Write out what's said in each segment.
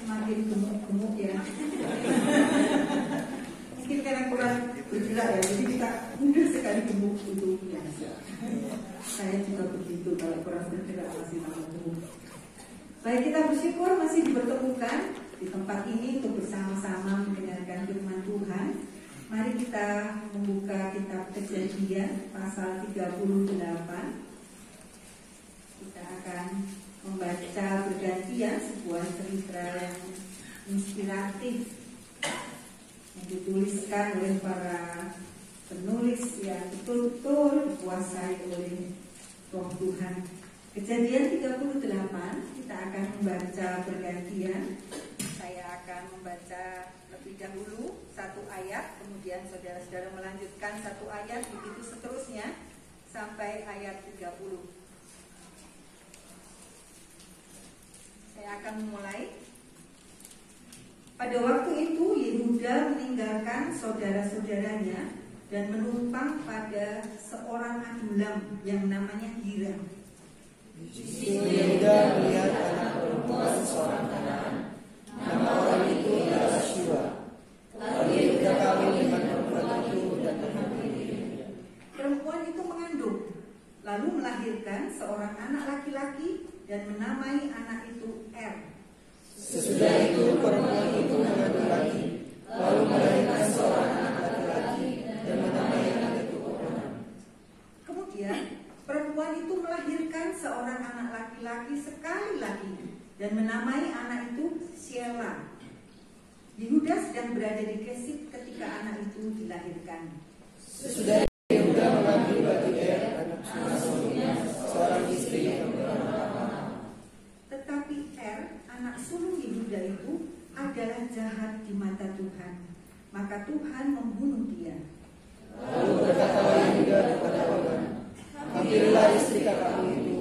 semakin gemuk-gemuk ya. Mungkin karena kurang bergerak ya, jadi kita mudah sekali gemuk itu biasa. Saya juga begitu, kalau kurang bergerak masih tambah gemuk. Baik, kita bersyukur masih dipertemukan di tempat ini untuk bersama-sama mendengarkan firman Tuhan. Mari kita membuka kitab Kejadian pasal 38. Kita akan membaca bergantian sebuah cerita yang inspiratif yang dituliskan oleh para penulis yang betul-betul dikuasai oleh Roh Tuhan. Kejadian 38 kita akan membaca bergantian. Saya akan membaca lebih dahulu satu ayat, kemudian saudara-saudara melanjutkan satu ayat, begitu seterusnya sampai ayat 30. Saya akan memulai. Pada waktu itu Yehuda meninggalkan saudara-saudaranya dan menumpang pada seorang adulam yang namanya Hira. Yehuda melihat anak perempuan seorang Kanaan. Nama orang itu adalah Shua. Lalu Yehuda kawin dengan perempuan itu dan menghamili dirinya. Perempuan itu mengandung, lalu melahirkan seorang anak laki-laki dan menamai anak itu Er. Sesudah itu perempuan itu mengandung lagi, lalu melahirkan seorang anak laki-laki dan menamai anak itu Onan. Kemudian perempuan itu melahirkan seorang anak laki-laki sekali lagi dan menamai anak itu Shelah. Yehuda sedang berada di Kesib ketika anak itu dilahirkan. Sesudah Yehuda mengambil bagi Er anak sulungnya seorang istri yang bernama Tamar. Tetapi Er, anak sulung Yehuda itu adalah jahat di mata Tuhan, maka Tuhan membunuh dia. Lalu berkatalah Yehuda kepada Onan, ambillah istri kakakmu itu,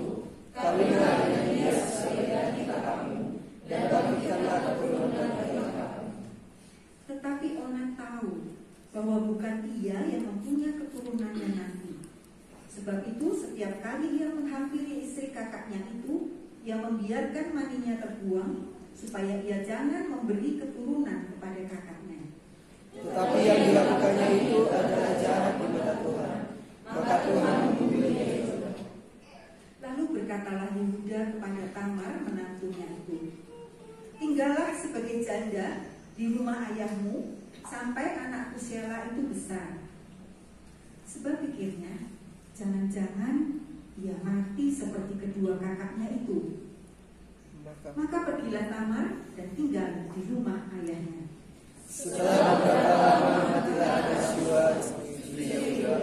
kawinlah dengan dia sebagai ganti kakakmu, dan bangkitkanlah keturunan dari kakakmu. Tetapi Onan tahu bahwa bukan ia yang mempunyai keturunannya nanti. Sebab itu setiap kali ia menghampiri istri kakaknya itu, ia membiarkan maninya terbuang supaya ia jangan memberi keturunan kepada kakaknya. Tetapi yang dilakukannya itu adalah jahat di mata Tuhan, maka Tuhan memilihnya itu. Lalu berkatalah Yehuda kepada Tamar menantunya itu, tinggallah sebagai janda di rumah ayahmu sampai anakku Shelah itu besar. Sebab pikirnya, jangan-jangan ia mati seperti kedua kakaknya itu. Maka pergilah Tamar dan tinggal di rumah ayahnya. Setelah beberapa lama matilah ada Shua istri Yehuda.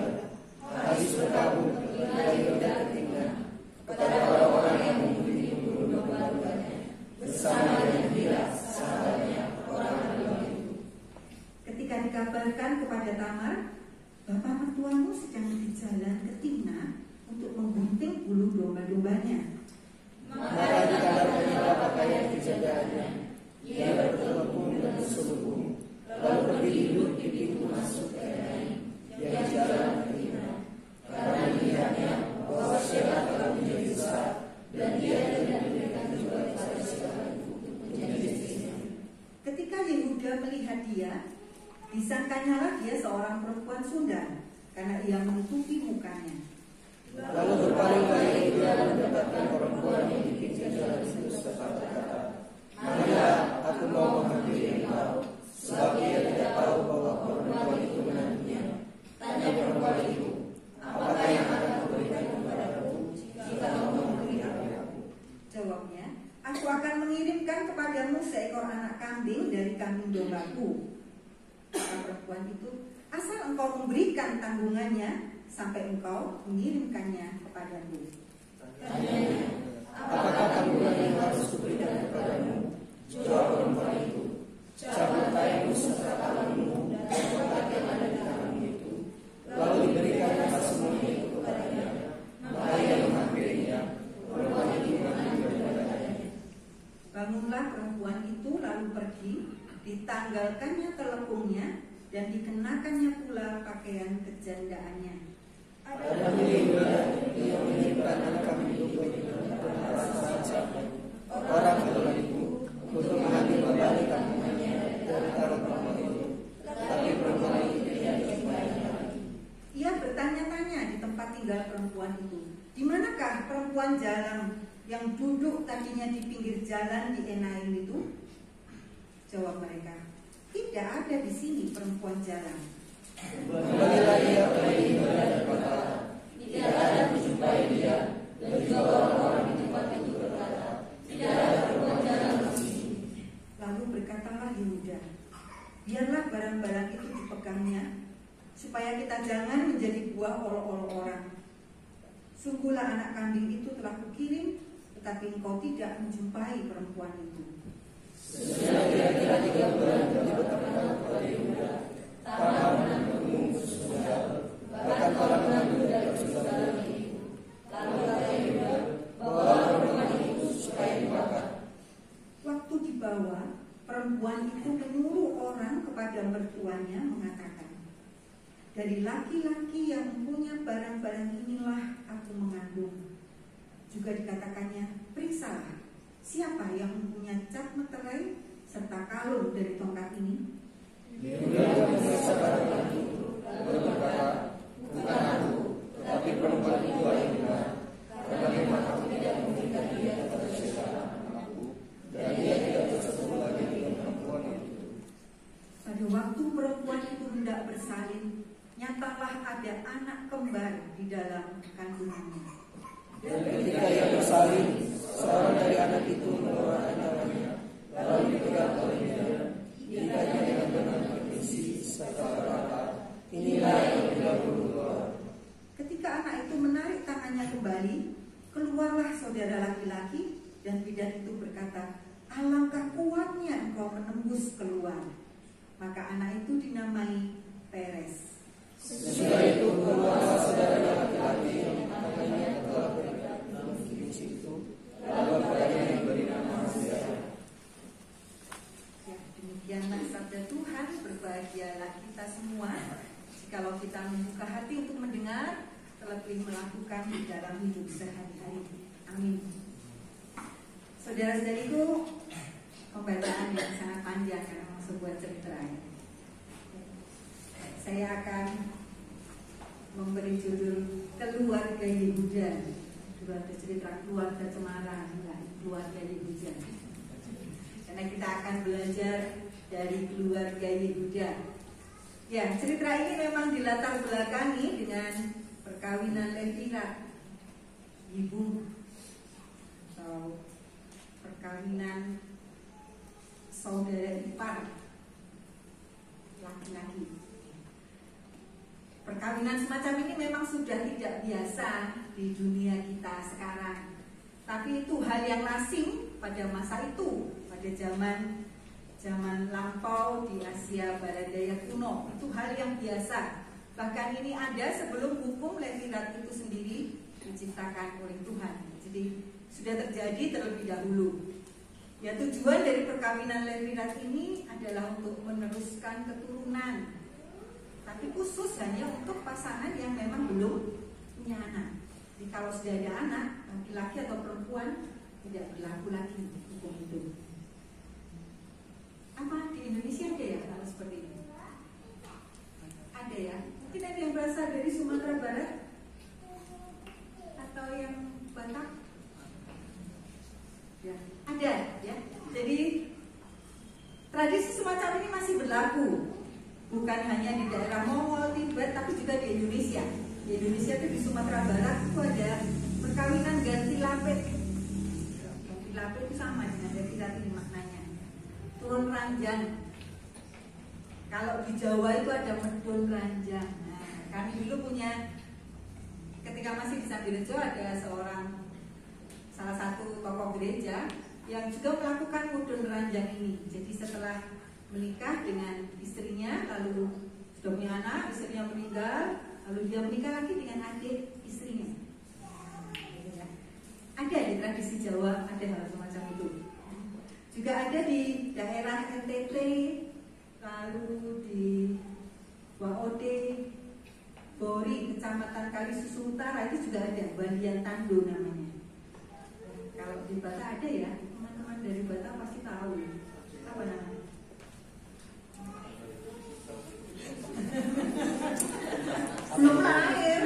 Habis berkabung kepada Yehuda ketinggalan kepada orang-orang yang membunuh domba-dombanya bersama dengan Hira sahabatnya orang adulam itu. Ketika dikabarkan kepada Tamar, bapak mertuamu sedang di jalan ke Timna untuk menggunting bulu domba-dombanya. Maka dikabarkannya pakaian kejagaannya. Ia bertelepon dan berselubung, lalu pergi duduk di pintu masuk ke Enaim yang jalan ke Timna. Karena dilihatnya bahwa Shelah telah menjadi besar dan dia tidak diberikan juga kepada Shelah itu menjadi istrinya. Ketika Yehuda melihat dia, disangkanyalah dia seorang perempuan Sunda karena ia menutupi mukanya. Lalu berpalinglah Yehuda mendapatkan perempuan yang di pinggir jalan itu serta berkata, marilah aku mau menghampiri engkau, sebab ia tidak tahu bahwa perempuan itu menantunya. Tanya perempuan itu, apakah yang akan kuberikan kepadaku jika kau memberi aku? Jawabnya, aku akan mengirimkan kepadamu seekor anak kambing dari kambing dombaku. Kata perempuan itu, asal engkau memberikan tanggungannya sampai engkau mengirimkannya kepadamu. Tanyanya, apakah tanggungan yang harus kuberikan kepadamu? Jawab perempuan itu, cabut kainmu serta kalungmu dan tongkat yang ada di tanganmu itu, lalu diberikannya semuanya itu kepadanya. Maka ia menghampirinya, perempuan itu mengambil daripadanya. Bangunlah perempuan itu lalu pergi, ditanggalkannya telepungnya dan dikenakannya pula pakaian kejandaannya. Ada Yehuda yang menyiapkan anak kambing itu bagi orang adulam itu untuk mengambil tinggal perempuan itu. Di manakah perempuan jalan yang duduk tadinya di pinggir jalan di Enaim itu? Jawab mereka, tidak ada di sini perempuan jalan. Kembalilah ia kepada ibunya dan berkata, tidak ada menjumpai dia. Dan juga orang-orang di tempat itu berkata, tidak ada perempuan jalan di sini. Lalu berkatalah Yehuda, biarlah barang-barang itu dipegangnya, supaya kita jangan menjadi buah olok-olok orang. Sungguhlah anak kambing itu telah kukirim, tetapi engkau tidak menjumpai perempuan itu. Sesudah kira-kira 3 bulan dia berkata kepada Yehuda, tanah menanggungmu sesungguhnya, bahkan para menanggung dari segala negeri. Lalu kata Yehuda, bawa perempuan itu supaya dibakar. Waktu dibawa, perempuan itu menyuruh orang kepada mertuanya mengatakan, dari laki-laki yang mempunyai barang-barang inilah aku mengandung. Juga dikatakannya, periksalah, siapa yang mempunyai cap meterai serta kalung dari tongkat ini? Yehuda memeriksa barang itu, lalu berkata, bukan aku, tetapi perempuan itu yang benar. Karena memang aku tidak memberikan dia kepada seorang anakku, dan dia tidak bersatu lagi dengan perempuan itu. Pada waktu perempuan itu hendak bersalin, nyatalah ada anak kembar di dalam kandungannya. Dan ketika ia bersalin, seorang dari anak itu mengeluarkan nyawanya, lalu dipegang oleh dia, dikatnya dengan benang berisi serta berkata, inilah yang keluar. Ketika anak itu menarik tangannya kembali, keluarlah saudara laki-laki, dan bidan itu berkata, alangkah kuatnya engkau menembus keluar. Maka anak itu dinamai Peres. Sesudah itu keluarlah saudara laki-laki yang tangannya telah berbenang berisi itu, lalu kepadanya diberi nama Zera. Ya, demikianlah sabda Tuhan. Berbahagialah kita semua jikalau kita membuka hati untuk mendengar, terlebih melakukan di dalam hidup sehari-hari. Amin. Saudara-saudariku, pembacaan yang sangat panjang karena sebuah cerita. Saya akan memberi judul Keluarga Yehuda. Keluarga cerita keluarga cemara, keluarga Yehuda. Karena kita akan belajar dari keluarga Yehuda. Ya, cerita ini memang dilatar belakangi dengan perkawinan Levirat, ibu atau perkawinan saudara ipar laki-laki. Perkawinan semacam ini memang sudah tidak biasa di dunia kita sekarang. Tapi itu hal yang lazim pada masa itu, pada zaman lampau di Asia Barat Daya kuno. Itu hal yang biasa. Bahkan ini ada sebelum hukum Levirat itu sendiri diciptakan oleh Tuhan. Jadi sudah terjadi terlebih dahulu. Ya, tujuan dari perkawinan Levirat ini adalah untuk meneruskan keturunan. Tapi khusus hanya untuk pasangan yang memang belum punya anak. Jadi kalau sudah ada anak, laki-laki atau perempuan, tidak berlaku lagi hukum itu. Apa di Indonesia ada ya kalau seperti ini? Ada ya? Mungkin ada yang berasal dari Sumatera Barat atau yang Batak? Ya, ada ya. Jadi tradisi semacam ini masih berlaku. Bukan hanya di daerah Mongol, Tibet, tapi juga di Indonesia. Di Indonesia itu di Sumatera Barat itu ada perkawinan ganti lapet. Ganti lapet itu sama dengan Levirat ini maknanya. Turun ranjang. Kalau di Jawa itu ada medun ranjang. Nah, kami dulu punya, ketika masih di Sambirejo ada salah satu tokoh gereja yang juga melakukan medun ranjang ini. Jadi setelah menikah dengan istrinya, lalu sudah punya anak, istrinya meninggal, lalu dia menikah lagi dengan adik istrinya. Ada di tradisi Jawa, ada hal semacam itu. Juga ada di daerah NTT, lalu di Waode, Bori, Kecamatan Kalisusu Utara, itu juga ada, Bandian Tando namanya. Kalau di Batak ada ya, teman-teman dari Batak pasti tahu. Apa namanya? Belum lahir,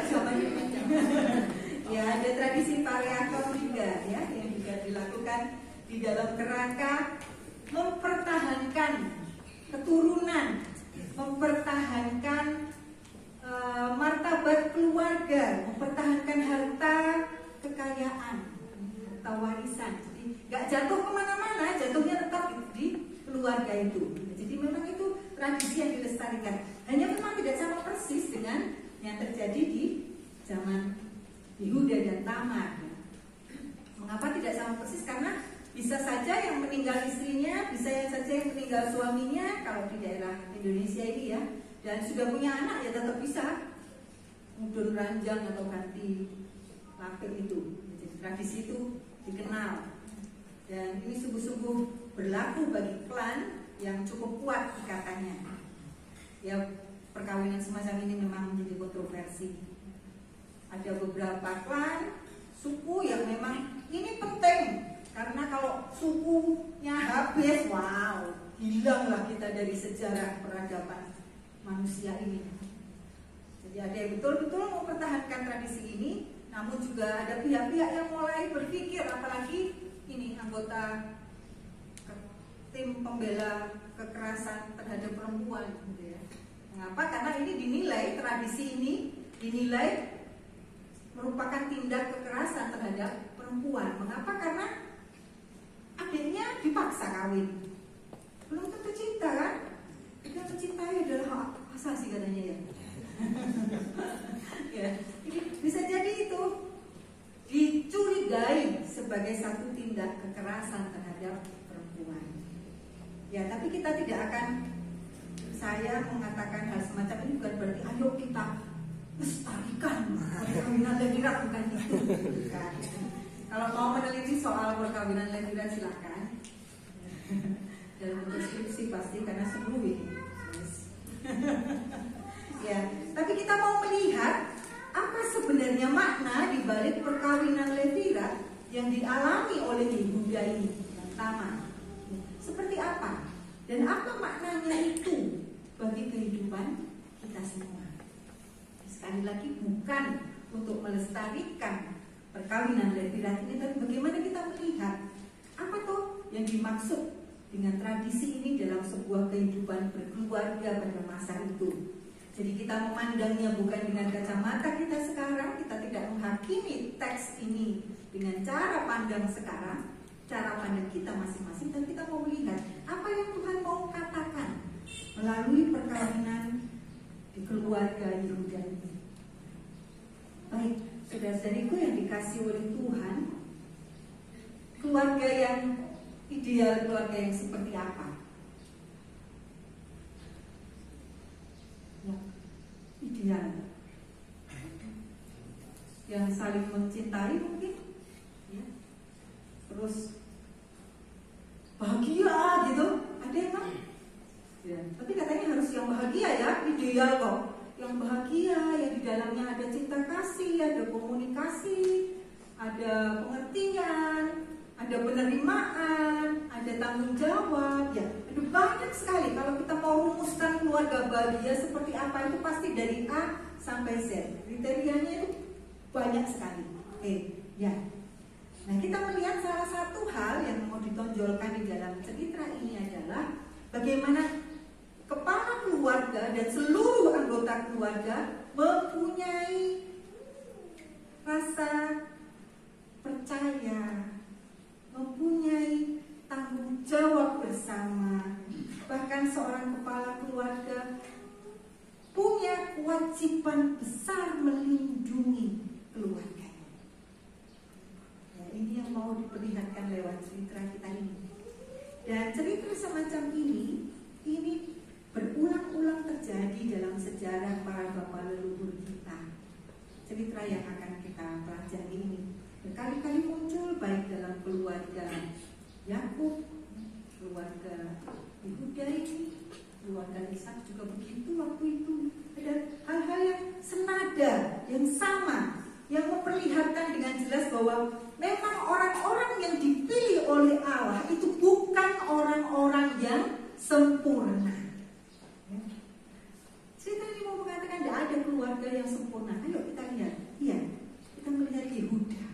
keluarga itu. Jadi memang itu tradisi yang dilestarikan. Hanya memang tidak sama persis dengan yang terjadi di zaman Yehuda dan Tamar. Mengapa tidak sama persis? Karena bisa saja yang meninggal istrinya, bisa saja yang meninggal suaminya, kalau di daerah Indonesia ini ya, dan sudah punya anak ya tetap bisa mudun ranjang atau ganti lapik itu. Jadi tradisi itu dikenal, dan ini sungguh-sungguh berlaku bagi klan yang cukup kuat ikatannya. Ya, perkawinan semacam ini memang menjadi kontroversi. Ada beberapa klan, suku yang memang ini penting, karena kalau sukunya habis, wow, hilanglah kita dari sejarah peradaban manusia ini. Jadi ada yang betul-betul mempertahankan tradisi ini, namun juga ada pihak-pihak yang mulai berpikir, apalagi ini anggota tim pembela kekerasan terhadap perempuan, gitu ya. Mengapa? Karena ini dinilai, tradisi ini dinilai merupakan tindak kekerasan terhadap perempuan. Mengapa? Karena adiknya dipaksa kawin. Belum tentu cinta kan? Yang mencintai adalah hak asasi katanya ya. Ya, ini bisa jadi itu dicurigai sebagai satu tindak kekerasan terhadap perempuan. Ya, tapi kita tidak akan, saya mengatakan hal semacam ini bukan berarti ayo kita lestarikan perkawinan levirat, bukan itu. Bukan. Kalau mau meneliti soal perkawinan levirat silakan. Dalam bentuk skripsi pasti, karena seru ini. Ya, tapi kita mau melihat apa sebenarnya makna di balik perkawinan levirat yang dialami oleh Yehuda ini yang Tamar. Seperti apa? Dan apa maknanya itu bagi kehidupan kita semua? Sekali lagi bukan untuk melestarikan perkawinan levirat ini, tapi bagaimana kita melihat apa tuh yang dimaksud dengan tradisi ini dalam sebuah kehidupan berkeluarga pada masa itu. Jadi kita memandangnya bukan dengan kacamata kita sekarang, kita tidak menghakimi teks ini dengan cara pandang sekarang, cara pandang kita masing-masing, dan kita mau melihat apa yang Tuhan mau katakan melalui perkawinan di keluarga Yehuda ini. Baik, saudara-saudariku yang dikasih oleh Tuhan, keluarga yang ideal, keluarga yang seperti apa? Ya, ideal, yang saling mencintai mungkin, ya. Terus bahagia gitu, ada emang? Ya, tapi katanya harus yang bahagia ya, ideal kok. Yang bahagia, yang di dalamnya ada cinta kasih, ada komunikasi, ada pengertian, ada penerimaan, ada tanggung jawab. Ya, ada banyak sekali. Kalau kita mau rumuskan keluarga bahagia seperti apa, itu pasti dari A sampai Z. Kriterianya itu banyak sekali. Oke, ya. Nah, kita melihat salah satu hal yang mau ditonjolkan di dalam cerita ini adalah bagaimana kepala keluarga dan seluruh anggota keluarga mempunyai rasa percaya, mempunyai tanggung jawab bersama. Bahkan seorang kepala keluarga punya kewajiban besar melindungi keluarga. Ya, ini yang mau diperlihatkan lewat cerita kita ini. Dan cerita semacam ini berulang-ulang terjadi dalam sejarah para bapak leluhur kita. Cerita yang akan kita pelajari ini berkali-kali muncul baik dalam keluarga Yakub, keluarga Yehuda ini, keluarga Ishak juga begitu waktu itu. Ada hal-hal yang senada, yang sama, yang memperlihatkan dengan jelas bahwa memang orang-orang yang dipilih oleh Allah itu bukan orang-orang yang sempurna. Cerita ini mau mengatakan tidak ada keluarga yang sempurna. Ayo kita lihat. Iya, kita melihat Yehuda.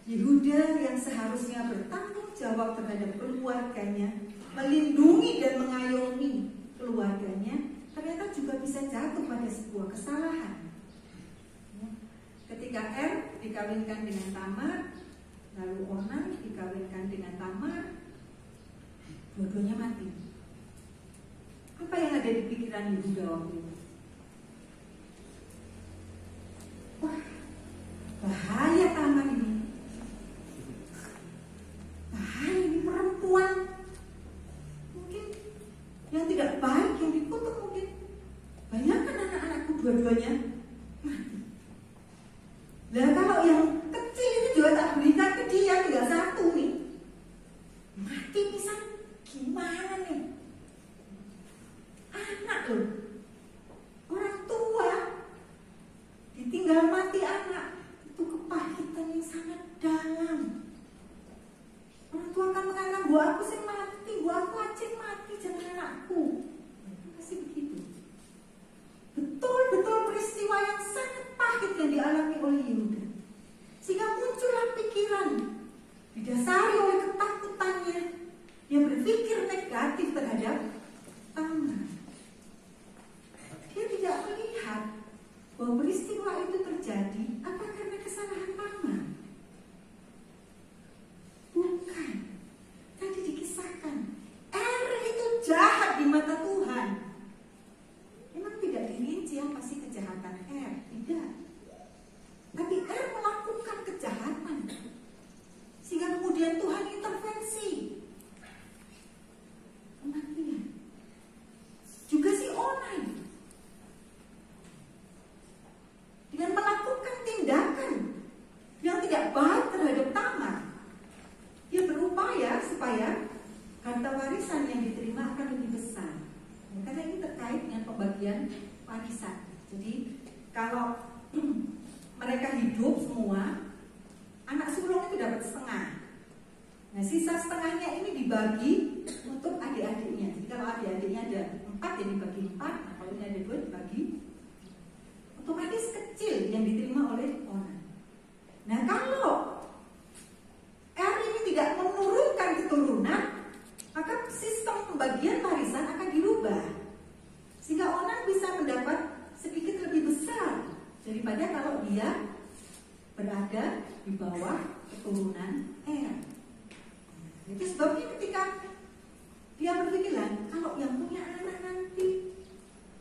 Yehuda yang seharusnya bertanggung jawab terhadap keluarganya, melindungi dan mengayomi keluarganya, ternyata juga bisa jatuh pada sebuah kesalahan. Ketika Er dikawinkan dengan Tamar, lalu Onan dikawinkan dengan Tamar, dua-duanya mati. Apa yang ada di pikiran Yehuda waktu itu? Wah, bahaya Tamar ini. Bahaya ini perempuan. Mungkin yang tidak baik, yang dikutuk mungkin. Bayangkan anak-anakku dua-duanya mati. Nah kalau yang kecil ini juga tak berikan ke dia, tinggal satu nih. Mati pisang, gimana nih? Anak loh, orang tua ditinggal mati anak, itu kepahitan yang sangat dalam. Orang tua akan mengatakan, bu aku sih mati, bu aku aja mati, jangan anakku. Masih begitu. Betul-betul peristiwa yang sangat pahit yang dialami oleh Yehuda. Sehingga muncullah pikiran, didasari oleh ketakutannya, dia berpikir negatif terhadap Tamar. Dia tidak melihat bahwa peristiwa itu terjadi apa karena kesalahan Tamar. Bukan. Tadi dikisahkan, itu jahat di mata Tuhan. Memang tidak dirinci apa sih kejahatan tidak. Tapi melakukan kejahatan. Sehingga kemudian Tuhan intervensi. Kematian. Juga si Onai. Dengan melakukan tindakan yang tidak baik terhadap Tamar, dia berupaya supaya harta warisan yang diterima akan lebih besar. Karena ini terkait dengan pembagian warisan. Jadi kalau mereka hidup semua, anak sulung itu dapat setengah. Nah sisa setengahnya ini dibagi untuk adik-adiknya. Jadi kalau adik-adiknya ada 4 ya dibagi 4. Nah kalau ini ada 2 dibagi. Otomatis kecil yang diterima oleh orang. Nah kalau ini tidak menurunkan keturunan, maka sistem pembagian warisan akan dirubah. Sehingga orang bisa mendapat sedikit lebih besar daripada kalau dia berada di bawah keturunan Itu sebabnya ketika dia berpikiran, kalau yang punya anak nanti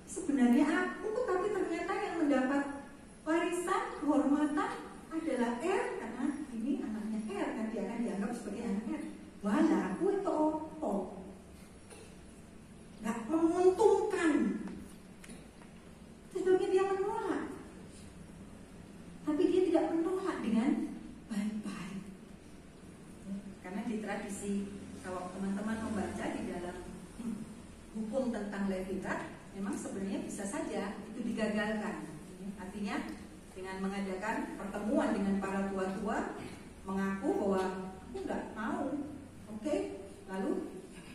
sebenarnya aku, tapi ternyata yang mendapat warisan kehormatan adalah karena ini anaknya kan dia akan dianggap sebagai anak Walah aku itu opo, nggak menguntungkan. Sebabnya dia menolak. Tapi dia tidak menolak dengan baik-baik. Karena di tradisi, kalau teman-teman membaca di dalam hukum tentang Levitat, memang sebenarnya bisa saja itu digagalkan. Artinya dengan mengadakan pertemuan dengan para tua-tua, mengaku bahwa aku nggak mau, oke, lalu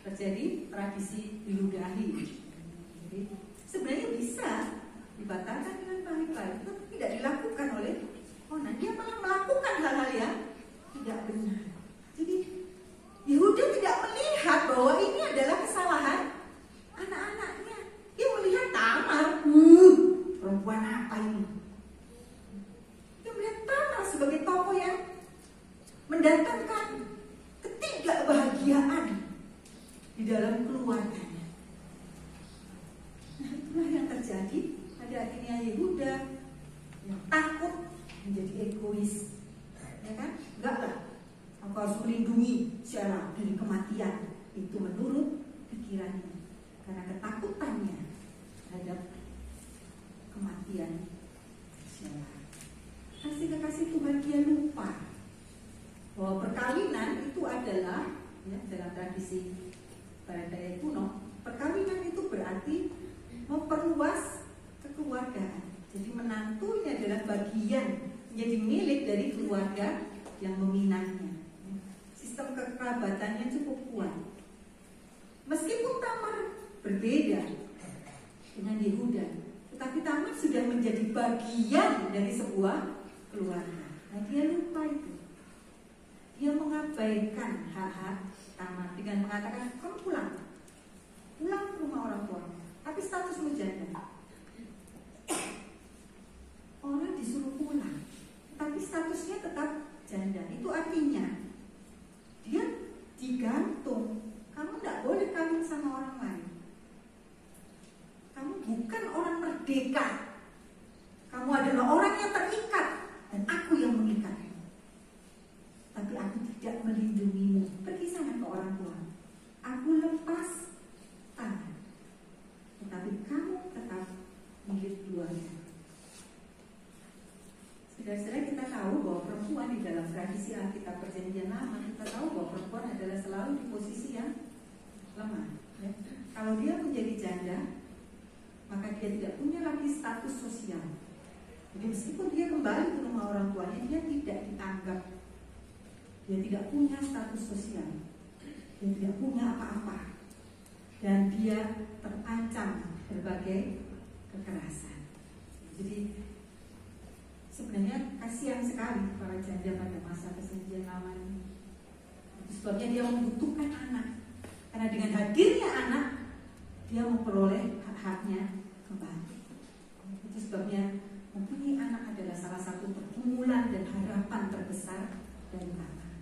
terjadi tradisi diludahi. Jadi sebenarnya bisa dibatalkan dengan baik-baik, tapi tidak dilakukan oleh Onan. Dia malah melakukan hal-hal yang tidak benar. Jadi Yehuda tidak melihat bahwa ini adalah kesalahan anak-anaknya. Dia melihat Tamar, perempuan apa ini? Dia melihat Tamar sebagai tokoh yang mendatangkan ketidakbahagiaan di dalam keluarganya. Nah itulah yang terjadi. Ada akhirnya Yehuda yang takut menjadi egois, ya kan? Enggak lah, aku harus melindungi Shelah dari kematian. Itu menurut pikirannya, karena ketakutannya terhadap kematian Shelah. Kasih Tuhan dia lupa bahwa perkawinan itu adalah, ya, dalam tradisi Barat Daya kuno, perkawinan itu berarti memperluas kekeluargaan. Jadi menantunya adalah bagian menjadi milik dari keluarga yang meminangnya. Sistem kekerabatannya cukup kuat. Meskipun Tamar berbeda dengan Yehuda, tetapi Tamar sudah menjadi bagian dari sebuah keluarga. Nah dia lupa itu. Dia mengabaikan hak-hak Tamar dengan mengatakan, kamu pulang ke rumah orang tua, tapi statusmu janda. Orang disuruh pulang, tapi statusnya tetap janda. Itu artinya dia digantung. Kamu tidak boleh orang lain. Kamu bukan orang merdeka. Kamu adalah orang yang terikat, dan aku yang mengikatmu. Tapi aku tidak melindungimu. Pergi sana ke orang tua. Aku lepas tangan. Tetapi kamu tetap milik keluarga. Saudara-saudara, kita tahu bahwa perempuan di dalam tradisi Alkitab Perjanjian Lama, kita tahu bahwa perempuan adalah selalu di posisi yang lemah. Ya. Kalau dia menjadi janda, maka dia tidak punya lagi status sosial. Jadi meskipun dia kembali ke rumah orang tuanya, dia tidak dianggap. Dia tidak punya status sosial. Dia tidak punya apa-apa. Dan dia terancam berbagai kekerasan. Jadi sebenarnya kasihan sekali para janda pada masa Perjanjian Lama ini. Sebabnya dia membutuhkan anak. Karena dengan hadirnya anak, dia memperoleh hak-haknya kembali. Itu sebabnya mempunyai anak adalah salah satu pergumulan dan harapan terbesar dari Tamar.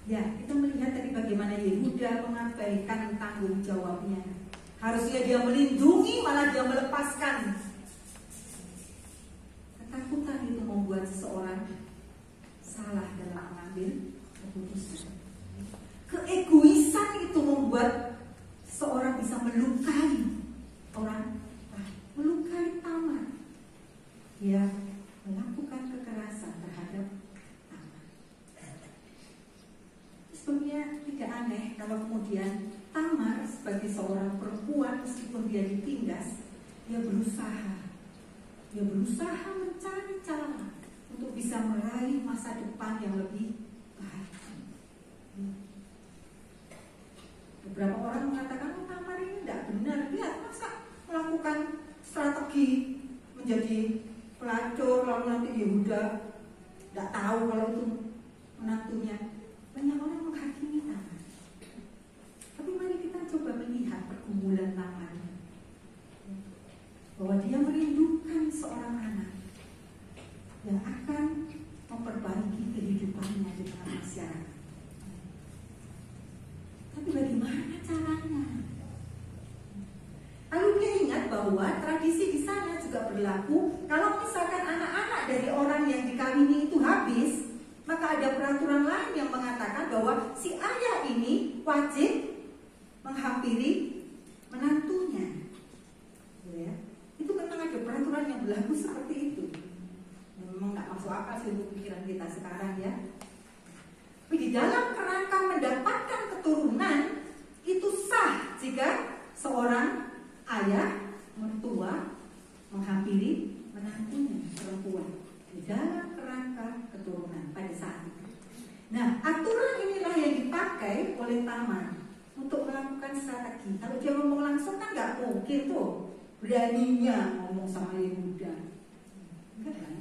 Ya, kita melihat tadi bagaimana Yehuda mengabaikan tanggung jawabnya. Harusnya dia melindungi, malah dia melepaskan. Ketakutan itu membuat seseorang salah dalam mengambil keputusan. Keegoisan itu membuat seseorang bisa melukai orang lain, melukai Tamar. Dia melakukan kekerasan terhadap Tamar. Sebabnya tidak aneh kalau kemudian Tamar sebagai seorang perempuan, meskipun dia ditindas, dia berusaha mencari cara untuk bisa meraih masa depan yang lebih baik. Beberapa orang mengatakan, Tamar ini tidak benar. Lihat, masa melakukan strategi menjadi pelacur, lalu nanti Yehuda tidak tahu kalau itu menantunya. Banyak orang menghakimi Tamar. Tapi mari kita coba melihat pergumulan Tamar, bahwa dia merindukan seorang anak yang akan memperbaiki kehidupannya di tengah masyarakat. Tapi bagaimana caranya? Lalu dia ingat bahwa tradisi di sana juga berlaku. Kalau misalkan anak-anak dari orang yang dikawini itu habis, maka ada peraturan lain yang mengatakan bahwa si ayah ini wajib menghampiri menantunya. Ya. Itu memang ada peraturan yang berlaku seperti itu. Memang nggak masuk akal sih untuk pikiran kita sekarang ya. Tapi di dalam kerangka mendapatkan keturunan itu sah jika seorang ayah mertua menghampiri menantunya perempuan di dalam kerangka keturunan pada saat itu. Nah, aturan inilah yang dipakai oleh Tamar untuk melakukan strategi. Kalau dia ngomong langsung kan nggak mungkin tuh beraninya ngomong sama Yehuda. Enggak kan?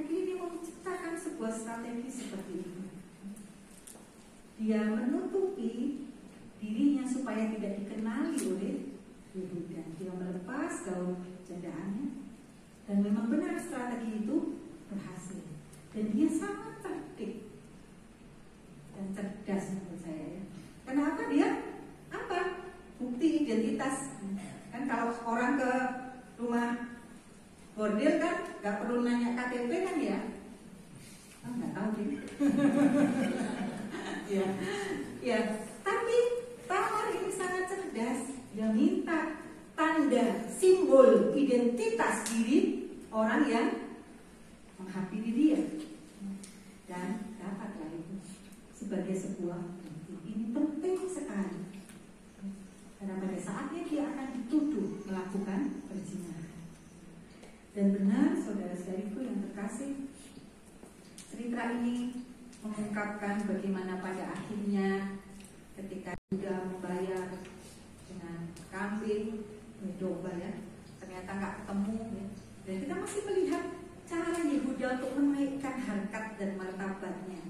Akhirnya dia menciptakan sebuah strategi seperti itu. Dia menutupi dirinya supaya tidak dikenali oleh Yehuda. Dia melepas gaun jandaannya. Dan memang benar strategi itu berhasil. Dan dia sangat cerdik dan cerdas menurut saya ya. Kenapa dia? Apa? Bukti identitas. Kan kalau orang ke rumah bordil kan nggak perlu nanya KTP kan ya? Nggak tahu sih. ya. Tapi Tamar ini sangat cerdas. Dia minta tanda simbol identitas diri orang yang menghampiri dia, dan dapatlah itu sebagai sebuah bukti. Ini penting sekali. Karena pada saatnya dia akan dituduh melakukan perzinahan. Dan benar saudara-saudariku yang terkasih, cerita ini mengungkapkan bagaimana pada akhirnya ketika sudah membayar dengan kambing, domba ya, ternyata nggak ketemu ya. Dan kita masih melihat cara Yehuda untuk menaikkan harkat dan martabatnya.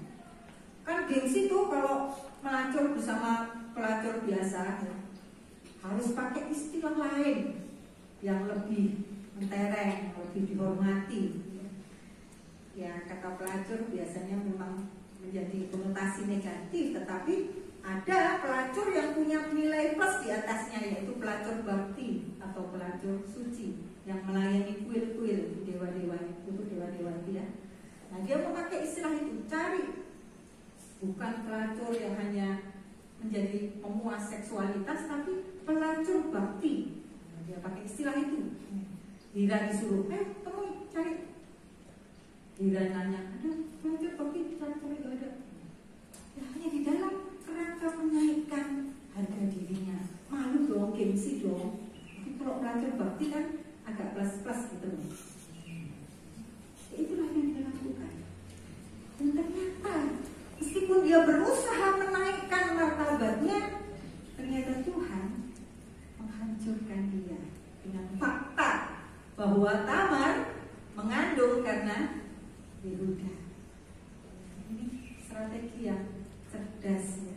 Kan gengsi tuh kalau melacur bersama pelacur biasa ya, harus pakai istilah lain yang lebih mentereng, lebih dihormati. Ya, kata pelacur biasanya memang menjadi konotasi negatif, tetapi Ada pelacur yang punya nilai plus di atasnya, yaitu pelacur bakti atau pelacur suci yang melayani kuil-kuil dewa-dewa itu, dewa-dewa itu ya. Nah, dia memakai istilah itu, cari. Bukan pelacur yang hanya menjadi pemuas seksualitas, tapi pelacur bakti. Nah, dia pakai istilah itu. Hira disuruh, temui, cari. Hira nanya, ada pelacur bakti, cari gak ada. Ya, hanya di dalam kerangka menaikkan harga dirinya. Malu dong, gengsi dong. Tapi kalau pelacur bakti kan agak plus-plus gitu. Itulah yang dia lakukan. Dan ternyata meskipun dia berusaha menaikkan martabatnya, ternyata Tuhan menghancurkan dia dengan fakta bahwa Tamar mengandung karena Yehuda. Ini strategi yang cerdas ya.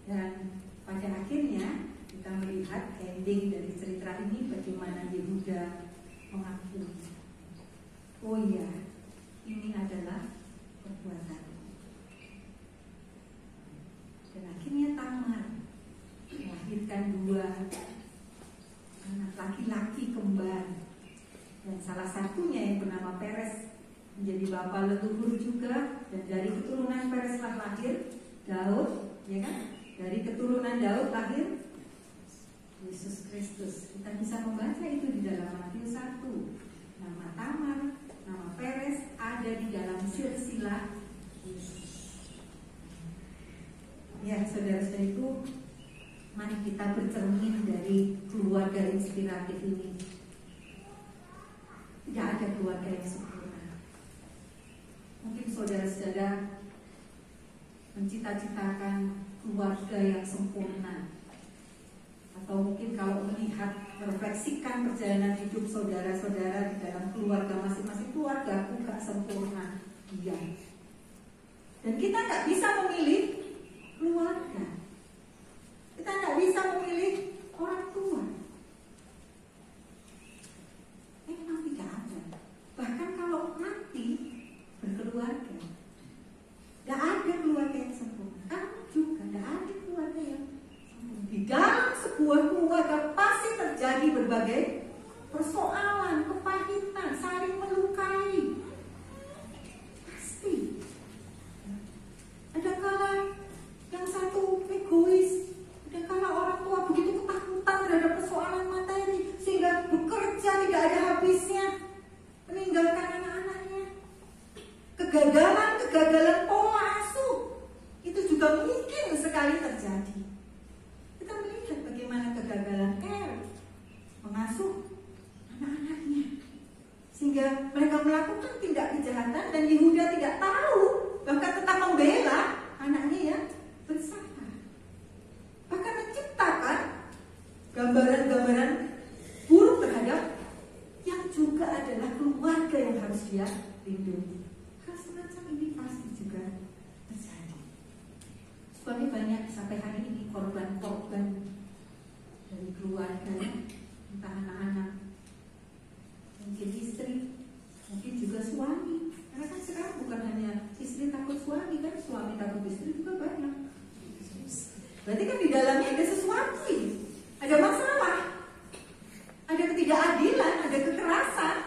Dan pada akhirnya kita melihat ending dari cerita ini, bagaimana Yehuda mengakui, oh iya, ini adalah perbuatan. Dan akhirnya Tamar melahirkan 2 anak laki-laki kembar, dan salah satunya yang bernama Peres menjadi bapa leluhur juga. Dan dari keturunan Pereslah lahir Daud, ya kan? Dari keturunan Daud lahir Yesus Kristus. Kita bisa membaca itu di dalam Matius 1. Nama Tamar, nama Peres ada di dalam silsilah Yesus. Ya, saudara-saudariku, mari kita bercermin dari keluarga inspiratif ini. Tidak ada keluarga yang sempurna. Mungkin saudara-saudara mencita-citakan keluarga yang sempurna, atau mungkin kalau melihat, merefleksikan perjalanan hidup saudara-saudara di dalam keluarga masing-masing, keluarga aku gak sempurna. Iya. Dan kita gak bisa memilih keluarga. Kita gak bisa memilih orang tua. Memang tidak ada. Bahkan kalau nanti berkeluarga, gak ada keluarga yang sempurna. Kamu juga gak ada keluarga yang sempurna. Di dalam sebuah keluarga pasti terjadi berbagai persoalan, kepahitan, saling melukai. Pasti. Ada kala yang satu egois, ada kala orang tua begitu ketakutan terhadap persoalan materi sehingga bekerja tidak ada habisnya, meninggalkan anak-anaknya. Kegagalan pola asuh itu juga mungkin sekali terjadi. Kita melihat bagaimana kegagalan mengasuh anak-anaknya, sehingga mereka melakukan tindak kejahatan dan Yehuda tidak tahu, bahkan tetap membela anaknya yang bersalah, bahkan menciptakan gambaran-gambaran buruk terhadap yang juga adalah keluarga yang harus dia lindungi. Hal semacam ini pasti juga terjadi. Soalnya banyak sampai hari ini korban-korban dari keluarga, entah anak-anak, mungkin istri, mungkin juga suami. Karena kan sekarang bukan hanya istri takut suami, kan suami takut istri juga banyak. Berarti kan di dalamnya ada sesuatu ini, ada masalah, ada ketidakadilan, ada kekerasan.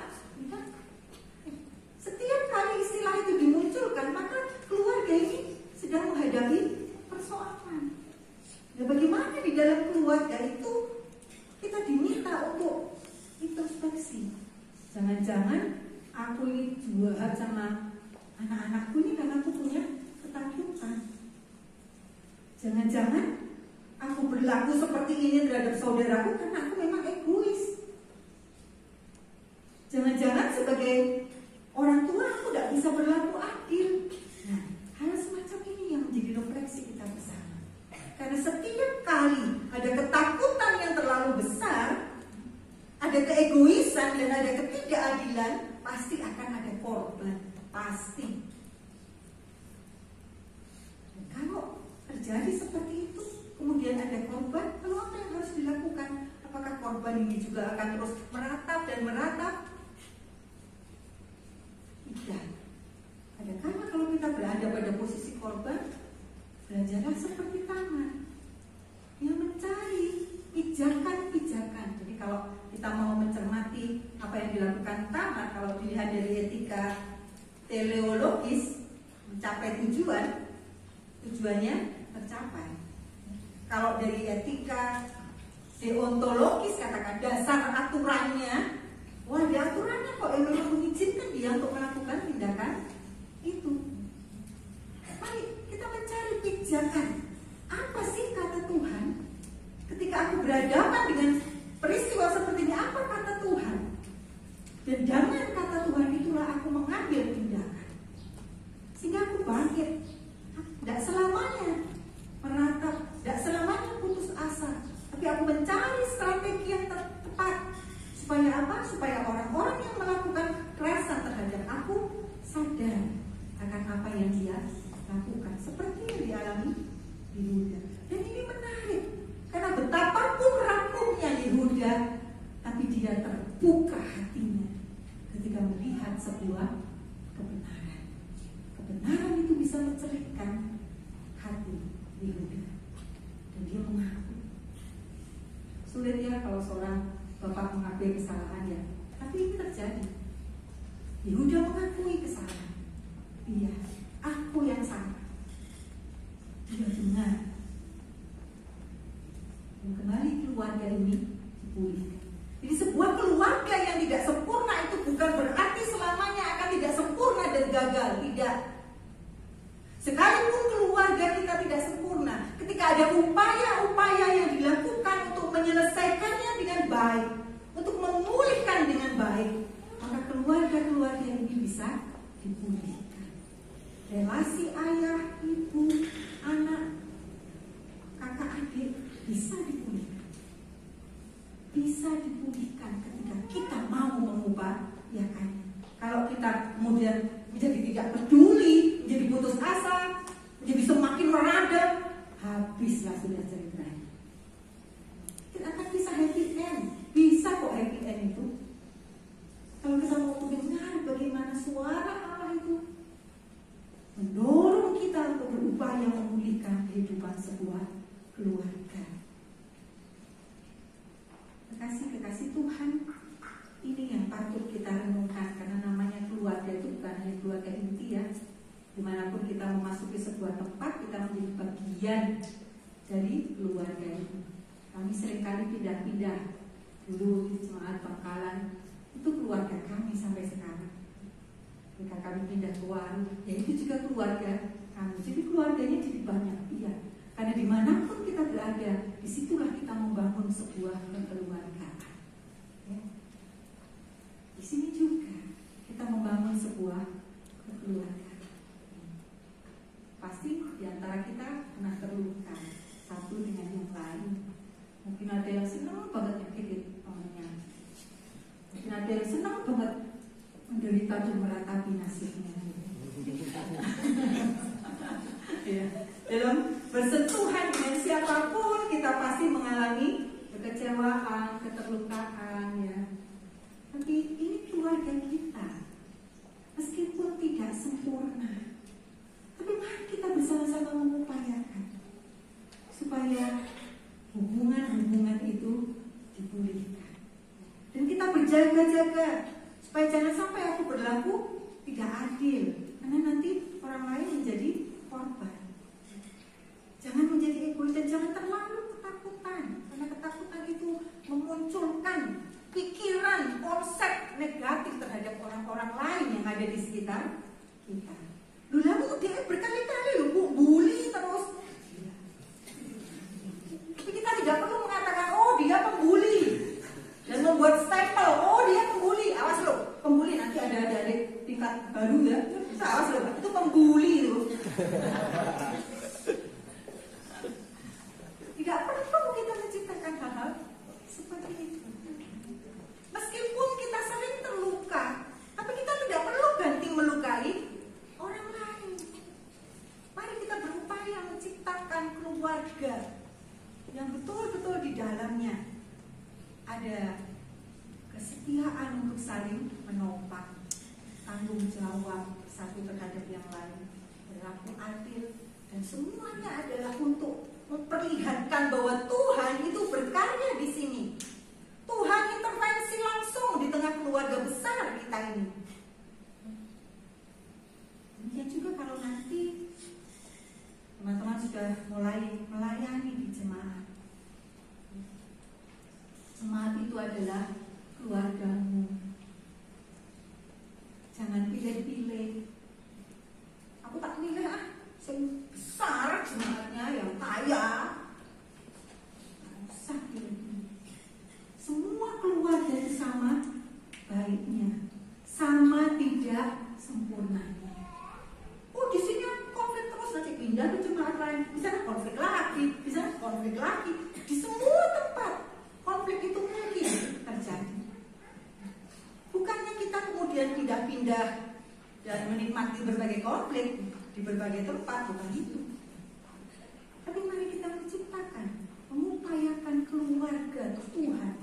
Setiap kali istilah itu dimunculkan, maka keluarga ini sedang menghadapi persoalan. Nah, bagaimana di dalam keluarga itu kita diminta untuk introspeksi. Jangan-jangan aku ini jahat sama anak-anakku ini karena aku punya ketakutan. Jangan-jangan aku berlaku seperti ini terhadap saudaraku karena aku memang egois. Jangan-jangan sebagai orang tua aku tidak bisa berlaku adil. Nah, hal semacam ini yang menjadi refleksi kita bersama. Karena setiap kali ada ketakutan yang terlalu besar, ada keegoisan dan ada ketidakadilan, pasti akan ada korban. Pasti. Dan kalau terjadi seperti itu, kemudian ada korban, lalu apa yang harus dilakukan? Apakah korban ini juga akan terus meratap dan meratap? Tidak. Kadang-kadang kalau kita berada pada posisi korban, berarti Belajarlah seperti Tamar yang mencari pijakan-pijakan. Jadi kalau kita mau mencermati apa yang dilakukan Tamar, kalau dilihat dari etika teleologis, mencapai tujuannya tercapai. Kalau dari etika deontologis, katakan dasar aturannya, wah di aturannya kok yang memang mengizinkan dia untuk melakukan tindakan itu. Mari kita mencari pijakan. Apa sih kata Tuhan? Ketika aku berhadapan dengan peristiwa seperti ini, apa kata Tuhan? Dan dengan kata Tuhan itulah aku mengambil tindakan. Sehingga aku bangkit. Tidak selamanya meratap, tidak selamanya putus asa, tapi aku mencari strategi yang tepat. Supaya apa? Supaya orang-orang yang melakukan kekerasan terhadap aku sadar akan apa yang dia lakukan, seperti yang dialami Yehuda. Dan ini menarik, karena betapapun rapuhnya Yehuda, tapi dia terbuka hatinya ketika melihat sebuah kebenaran. Kebenaran itu bisa mencerahkan hati Yehuda, dan dia mengaku. Sulit ya kalau seorang bapak mengakui kesalahan ya, tapi ini terjadi. Yehuda mengakui kesalahan. Iya, aku yang salah. Dia benar. Dan kembali keluarga ini dipulihkan. Jadi sebuah keluarga yang tidak sempurna itu bukan berarti selamanya akan tidak sempurna dan gagal. Tidak. Sekalipun keluarga kita tidak sempurna, ketika ada upaya-upaya yang dilakukan untuk menyelesaikannya dengan baik, untuk memulihkan dengan baik, maka keluarga-keluarga ini bisa dipulihkan. Relasi ayah, ibu, anak, kakak, adik bisa dipulihkan. Bisa dipulihkan ketika kita mau mengupayakannya. Kalau kita kemudian menjadi tidak peduli, menjadi putus asa, menjadi semakin meradang, habislah sudah ceritanya. Kita akan bisa happy end. Bisa kok happy end itu. Kalau kita mau mendengar bagaimana suara Allah itu mendorong kita untuk berupaya memulihkan kehidupan sebuah keluarga. Kekasih Tuhan, ini yang patut kita renungkan, karena namanya keluarga itu bukan hanya keluarga inti ya. Dimanapun kita memasuki sebuah tempat, kita menjadi bagian dari keluarga itu. Kami seringkali pindah-pindah. Dulu di Jemaat Bangkalan itu keluarga kami sampai sekarang. Ketika kami pindah ke Waru, ya itu juga keluarga kami. Jadi keluarganya jadi banyak, iya. Karena dimanapun kita berada, disitulah kita membangun sebuah kekeluargaan. Ya. Di sini juga kita membangun sebuah kekeluargaan. Pasti diantara kita pernah terluka satu dengan yang lain. Mungkin ada yang senang banget nyakitin temannya. Mungkin ada yang senang banget menderita dan meratapi nasibnya. Ya. Dalam bersentuhan dengan siapapun kita pasti mengalami kekecewaan, keterlukaan ya. Tapi ini keluarga kita, meskipun tidak sempurna, tapi mari kita bersama-sama mengupayakan supaya hubungan-hubungan itu dipulihkan. Dan kita berjaga-jaga supaya jangan sampai aku berlaku tidak adil, karena nanti orang lain menjadi korban. Jangan menjadi egois dan jangan terlalu ketakutan, karena ketakutan itu memunculkan pikiran, konsep negatif terhadap orang-orang lain yang ada di sekitar kita. Lalu dia berkali-kali bully terus. Tapi kita tidak perlu mengatakan, oh dia pembuli, dan membuat stempel, oh dia pembuli. Awas loh, pembuli nanti ada tingkat baru ya. Awas loh, itu pembuli loh. Tidak perlu kita menciptakan hal-hal seperti itu. Meskipun kita sering terluka, tapi kita tidak perlu ganti melukai orang lain. Mari kita berupaya menciptakan keluarga yang betul-betul di dalamnya ada kesetiaan untuk saling menopang, tanggung jawab satu terhadap yang lain, berlaku adil, Dan semuanya adalah untuk memperlihatkan bahwa Tuhan itu berkarya di sini. Tuhan intervensi langsung di tengah keluarga besar kita ini. Demikian juga kalau nanti teman-teman sudah mulai melayani di jemaat. Jemaat itu adalah keluargamu. Jangan pilih-pilih. Aku tak pilih yang besar jemaatnya, yang kaya. Tak usah pilih-pilih. Semua keluarga itu sama baiknya, sama tidak sempurnanya. Oh, di sini konflik terus, nanti pindah ke jemaat lain, bisa konflik lagi, bisa konflik lagi. Di semua tempat konflik itu mungkin terjadi. Bukannya kita kemudian pindah-pindah dan menikmati berbagai konflik di berbagai tempat, bukan itu. Tapi mari kita menciptakan, mengupayakan keluarga Tuhan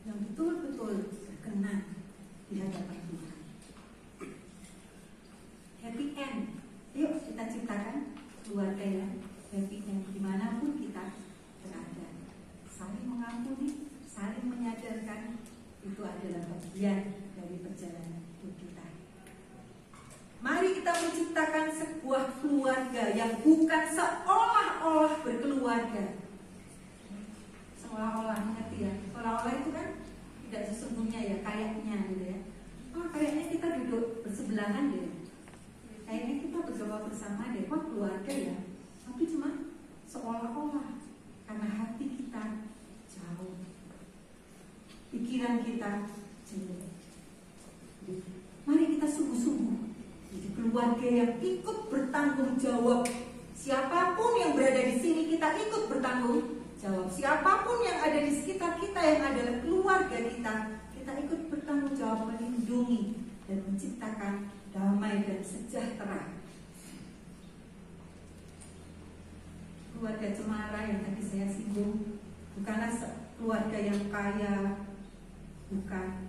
yang betul-betul berkenan di hadapan Tuhan. Happy end. Yuk kita ciptakan keluarga yang happy end dimanapun kita berada. Saling mengampuni, saling menyadarkan, itu adalah bagian dari perjalanan hidup kita. Mari kita menciptakan sebuah keluarga yang bukan seolah-olah berkeluarga. Seolah-olah, ngerti ya? Seolah-olah itu kan tidak sesungguhnya ya, kayaknya gitu ya. Oh, kayaknya kita duduk bersebelahan deh. Kayaknya kita berdoa bersama deh, wah keluarga ya. Tapi cuma seolah-olah, karena hati kita jauh, pikiran kita jauh. Mari kita sungguh-sungguh jadi keluarga yang ikut bertanggung jawab. Siapapun yang berada di sini kita ikut bertanggung jawab. Siapapun yang ada di sekitar kita yang adalah keluarga kita ikut bertanggung jawab melindungi dan menciptakan damai dan sejahtera. Keluarga cemara yang tadi saya singgung bukanlah keluarga yang kaya, bukan.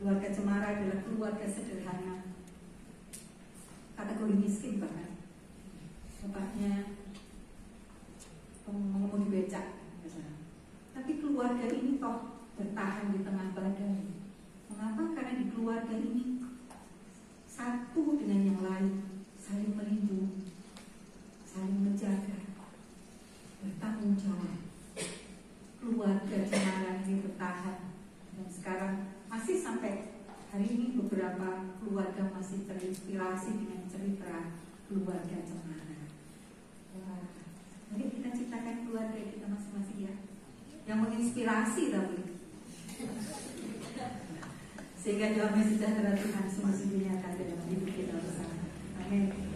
Keluarga cemara adalah keluarga sederhana, kategori miskin bahkan. Bapaknya mengemudi becak, tapi keluarga ini toh bertahan di tengah badai. Mengapa? Karena di keluarga ini satu dengan yang lain saling melindungi, saling menjaga, bertanggung jawab. Keluarga cemara ini bertahan dan sekarang masih sampai hari ini beberapa keluarga masih terinspirasi dengan cerita keluarga cemara. Mari kita ciptakan keluarga kita masing-masing ya, yang menginspirasi tapi sehingga damai sejahtera Tuhan semestinya akan dalam hidup kita bersama. Amin.